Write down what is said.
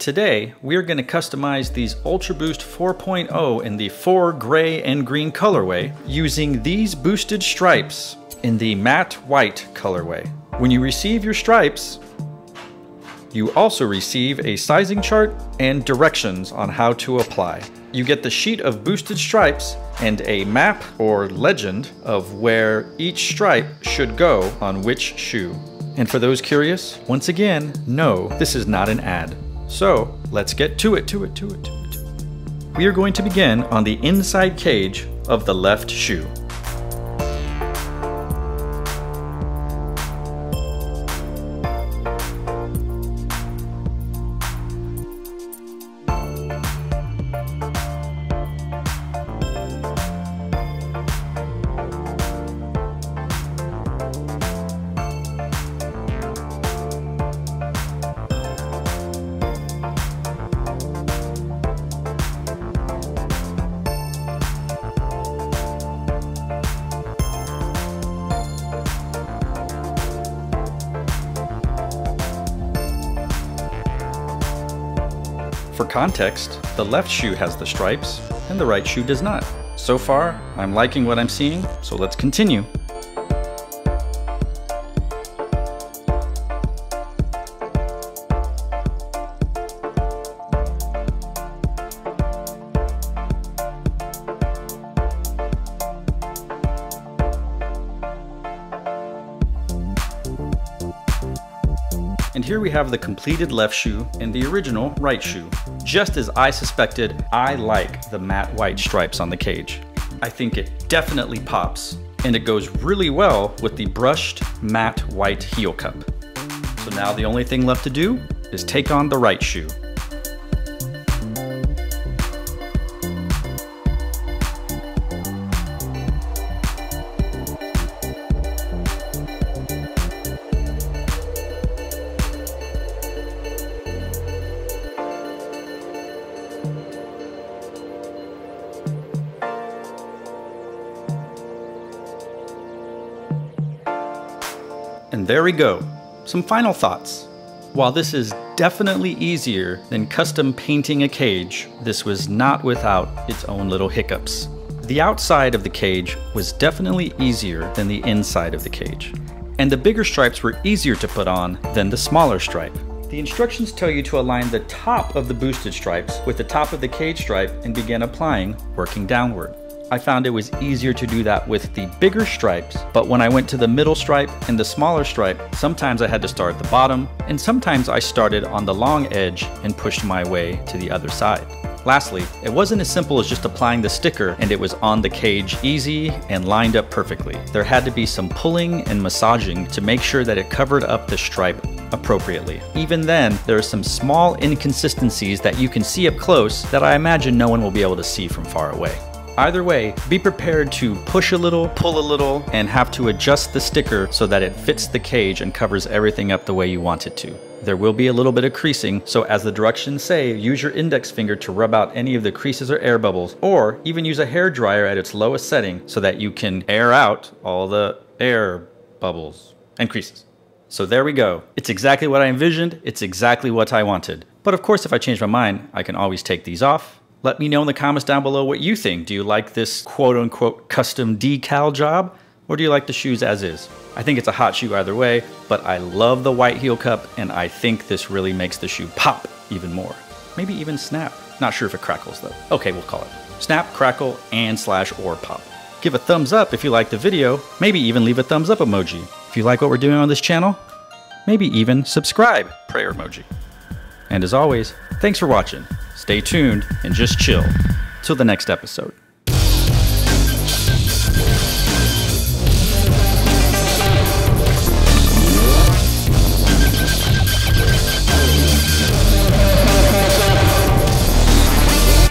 Today, we are going to customize these Ultraboost 4.0 in the 4 gray and green colorway using these boosted stripes in the matte white colorway. When you receive your stripes, you also receive a sizing chart and directions on how to apply. You get the sheet of boosted stripes and a map or legend of where each stripe should go on which shoe. And for those curious, once again, no, this is not an ad. So let's get to it. We are going to begin on the inside cage of the left shoe. For context, the left shoe has the stripes and the right shoe does not. So far, I'm liking what I'm seeing, so let's continue. And here we have the completed left shoe and the original right shoe. Just as I suspected, I like the matte white stripes on the cage. I think it definitely pops, and it goes really well with the brushed matte white heel cup. So now the only thing left to do is take on the right shoe. And there we go. Some final thoughts. While this is definitely easier than custom painting a cage, this was not without its own little hiccups. The outside of the cage was definitely easier than the inside of the cage. And the bigger stripes were easier to put on than the smaller stripe. The instructions tell you to align the top of the boosted stripes with the top of the cage stripe and begin applying, working downward. I found it was easier to do that with the bigger stripes, but when I went to the middle stripe and the smaller stripe, sometimes I had to start at the bottom, and sometimes I started on the long edge and pushed my way to the other side. Lastly, it wasn't as simple as just applying the sticker and it was on the cage easy and lined up perfectly. There had to be some pulling and massaging to make sure that it covered up the stripe appropriately. Even then, there are some small inconsistencies that you can see up close that I imagine no one will be able to see from far away. Either way, be prepared to push a little, pull a little, and have to adjust the sticker so that it fits the cage and covers everything up the way you want it to. There will be a little bit of creasing, so as the directions say, use your index finger to rub out any of the creases or air bubbles, or even use a hair dryer at its lowest setting so that you can air out all the air bubbles and creases. So there we go. It's exactly what I envisioned, it's exactly what I wanted. But of course, if I change my mind, I can always take these off. Let me know in the comments down below what you think. Do you like this quote-unquote custom decal job, or do you like the shoes as is? I think it's a hot shoe either way, but I love the white heel cup, and I think this really makes the shoe pop even more. Maybe even snap. Not sure if it crackles though. Okay, we'll call it snap, crackle, and /or pop. Give a thumbs up if you like the video. Maybe even leave a thumbs up emoji. If you like what we're doing on this channel, maybe even subscribe, prayer emoji. And as always, thanks for watching. Stay tuned and just chill till the next episode.